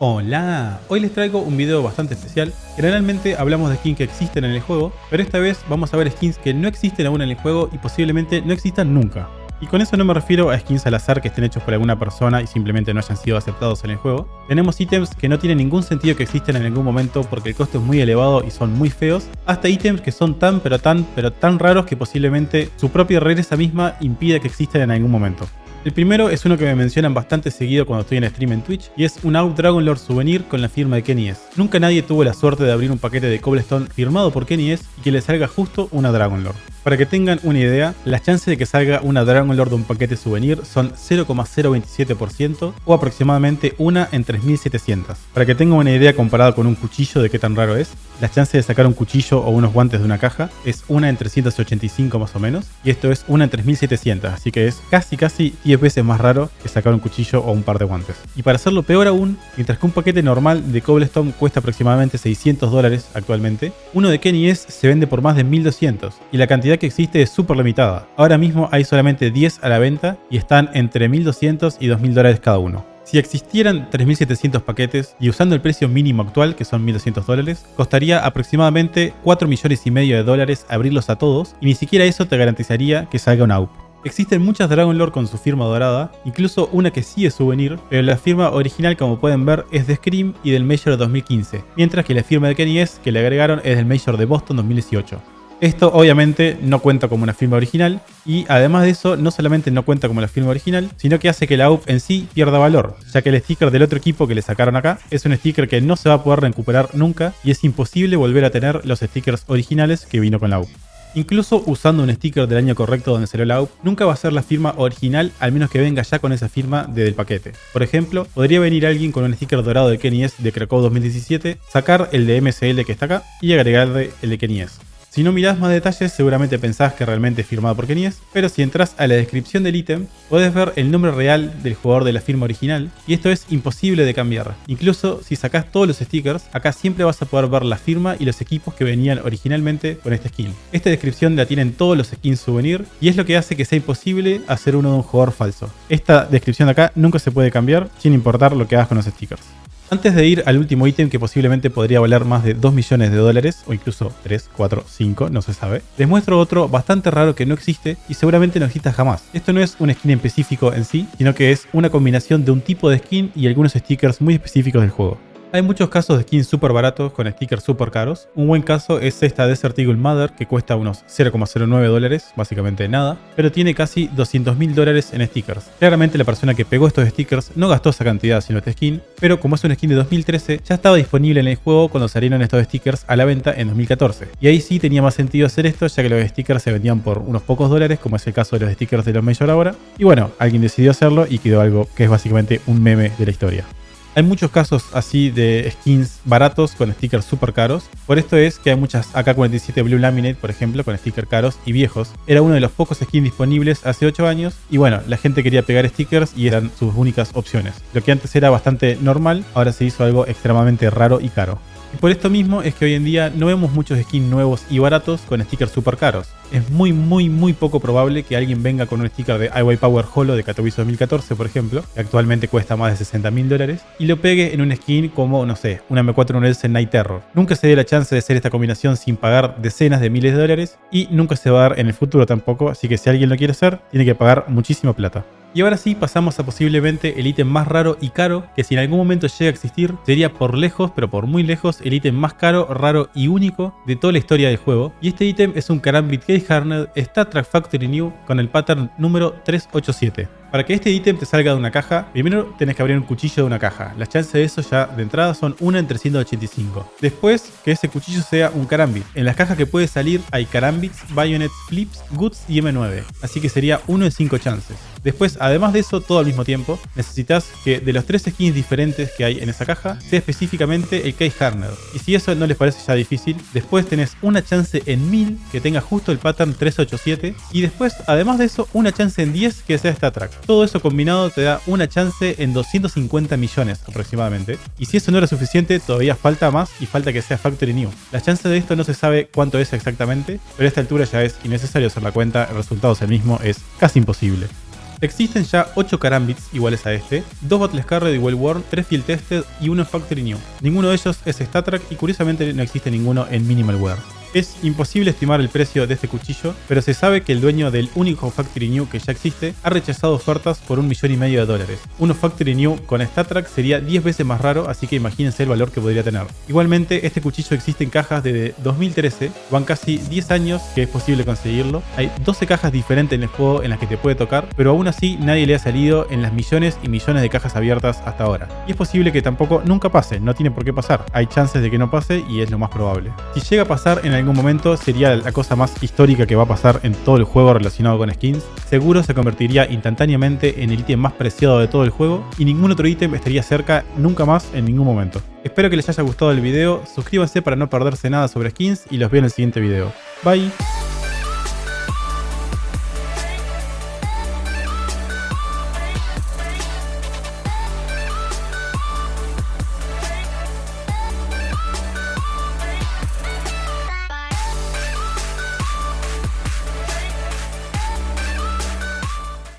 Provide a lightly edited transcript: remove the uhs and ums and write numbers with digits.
Hola, hoy les traigo un video bastante especial. Generalmente hablamos de skins que existen en el juego, pero esta vez vamos a ver skins que no existen aún en el juego y posiblemente no existan nunca. Y con eso no me refiero a skins al azar que estén hechos por alguna persona y simplemente no hayan sido aceptados en el juego. Tenemos ítems que no tienen ningún sentido que existan en algún momento porque el costo es muy elevado y son muy feos, hasta ítems que son tan raros que posiblemente su propia regresa misma impida que existan en algún momento. El primero es uno que me mencionan bastante seguido cuando estoy en stream en Twitch y es un AWP Dragon Lord Souvenir con la firma de Kenny S. Nunca nadie tuvo la suerte de abrir un paquete de Cobblestone firmado por Kenny S y que le salga justo una Dragon Lord. Para que tengan una idea, las chances de que salga una Dragon Lord de un paquete souvenir son 0,027% o aproximadamente una en 3700. Para que tengan una idea comparado con un cuchillo de qué tan raro es, las chances de sacar un cuchillo o unos guantes de una caja es una en 385 más o menos, y esto es una en 3700, así que es casi 10 veces más raro que sacar un cuchillo o un par de guantes. Y para hacerlo peor aún, mientras que un paquete normal de Cobblestone cuesta aproximadamente $600 actualmente, uno de Kenny S se vende por más de 1200 y la cantidad que existe es súper limitada. Ahora mismo hay solamente 10 a la venta y están entre 1200 y $2000 cada uno. Si existieran 3700 paquetes y usando el precio mínimo actual, que son $1200, costaría aproximadamente $4,5 millones abrirlos a todos y ni siquiera eso te garantizaría que salga un AWP. Existen muchas Dragon Lord con su firma dorada, incluso una que sí es souvenir, pero la firma original, como pueden ver, es de Scream y del Major 2015, mientras que la firma de Kenny S que le agregaron es del Major de Boston 2018. Esto obviamente no cuenta como una firma original y además de eso no solamente no cuenta como la firma original, sino que hace que la AWP en sí pierda valor, ya que el sticker del otro equipo que le sacaron acá es un sticker que no se va a poder recuperar nunca y es imposible volver a tener los stickers originales que vino con la AWP. Incluso usando un sticker del año correcto donde salió la AWP, nunca va a ser la firma original al menos que venga ya con esa firma desde el paquete. Por ejemplo, podría venir alguien con un sticker dorado de Kenny S de Krakow 2017, sacar el de MSL que está acá y agregarle el de Kenny S. Si no mirás más detalles, seguramente pensás que realmente es firmado por Kenny S, pero si entras a la descripción del ítem, podés ver el nombre real del jugador de la firma original, y esto es imposible de cambiar. Incluso si sacás todos los stickers, acá siempre vas a poder ver la firma y los equipos que venían originalmente con esta skin. Esta descripción la tienen todos los skins souvenir, y es lo que hace que sea imposible hacer uno de un jugador falso. Esta descripción de acá nunca se puede cambiar, sin importar lo que hagas con los stickers. Antes de ir al último ítem que posiblemente podría valer más de $2 millones o incluso 3, 4, 5, no se sabe, les muestro otro bastante raro que no existe y seguramente no exista jamás. Esto no es un skin específico en sí, sino que es una combinación de un tipo de skin y algunos stickers muy específicos del juego. Hay muchos casos de skins súper baratos con stickers súper caros. Un buen caso es esta Desert Eagle Mother que cuesta unos $0,09, básicamente nada, pero tiene casi $200.000 en stickers. Claramente la persona que pegó estos stickers no gastó esa cantidad haciendo este skin, pero como es un skin de 2013 ya estaba disponible en el juego cuando salieron estos stickers a la venta en 2014. Y ahí sí tenía más sentido hacer esto ya que los stickers se vendían por unos pocos dólares, como es el caso de los stickers de los Major ahora. Y bueno, alguien decidió hacerlo y quedó algo que es básicamente un meme de la historia. Hay muchos casos así de skins baratos con stickers súper caros. Por esto es que hay muchas AK-47 Blue Laminate, por ejemplo, con stickers caros y viejos. Era uno de los pocos skins disponibles hace 8 años. Y bueno, la gente quería pegar stickers y eran sus únicas opciones. Lo que antes era bastante normal, ahora se hizo algo extremadamente raro y caro. Y por esto mismo es que hoy en día no vemos muchos skins nuevos y baratos con stickers super caros. Es muy poco probable que alguien venga con un sticker de IY Power Holo de Katowice 2014, por ejemplo, que actualmente cuesta más de $60.000, y lo pegue en un skin como, no sé, una M4 Nelson Night Terror. Nunca se dio la chance de hacer esta combinación sin pagar decenas de miles de dólares, y nunca se va a dar en el futuro tampoco, así que si alguien lo quiere hacer, tiene que pagar muchísima plata. Y ahora sí pasamos a posiblemente el ítem más raro y caro, que si en algún momento llega a existir, sería por lejos, pero por muy lejos, el ítem más caro, raro y único de toda la historia del juego. Y este ítem es un Karambit Case Hardened Star Trek Factory New con el pattern número 387. Para que este ítem te salga de una caja, primero tenés que abrir un cuchillo de una caja. Las chances de eso ya de entrada son 1 en 385. Después, que ese cuchillo sea un Karambit. En las cajas que puede salir hay Karambits, Bayonets, Flips, Guts y M9. Así que sería 1 en 5 chances. Después, además de eso, todo al mismo tiempo, necesitas que de los 3 skins diferentes que hay en esa caja, sea específicamente el Case Hardened. Y si eso no les parece ya difícil, después tenés una chance en 1000 que tenga justo el pattern 387. Y después, además de eso, una chance en 10 que sea Star Trek. Todo eso combinado te da una chance en 250 millones aproximadamente. Y si eso no era suficiente, todavía falta más y falta que sea Factory New. La chance de esto no se sabe cuánto es exactamente, pero a esta altura ya es innecesario hacer la cuenta, el resultado es el mismo, es casi imposible. Existen ya 8 Karambits iguales a este, 2 Battle Scarred y Well Worn, 3 Field Tested y 1 Factory New. Ninguno de ellos es StatTrak y curiosamente no existe ninguno en Minimal Wear. Es imposible estimar el precio de este cuchillo, pero se sabe que el dueño del único Factory New que ya existe ha rechazado ofertas por $1,5 millones. Uno Factory New con StatTrak sería 10 veces más raro, así que imagínense el valor que podría tener. Igualmente, este cuchillo existe en cajas desde 2013, van casi 10 años que es posible conseguirlo. Hay 12 cajas diferentes en el juego en las que te puede tocar, pero aún así nadie le ha salido en las millones y millones de cajas abiertas hasta ahora. Y es posible que tampoco nunca pase, no tiene por qué pasar. Hay chances de que no pase y es lo más probable. Si llega a pasar en algún momento sería la cosa más histórica que va a pasar en todo el juego relacionado con skins. Seguro se convertiría instantáneamente en el ítem más preciado de todo el juego y ningún otro ítem estaría cerca nunca más en ningún momento. Espero que les haya gustado el video, suscríbanse para no perderse nada sobre skins y los veo en el siguiente video. Bye.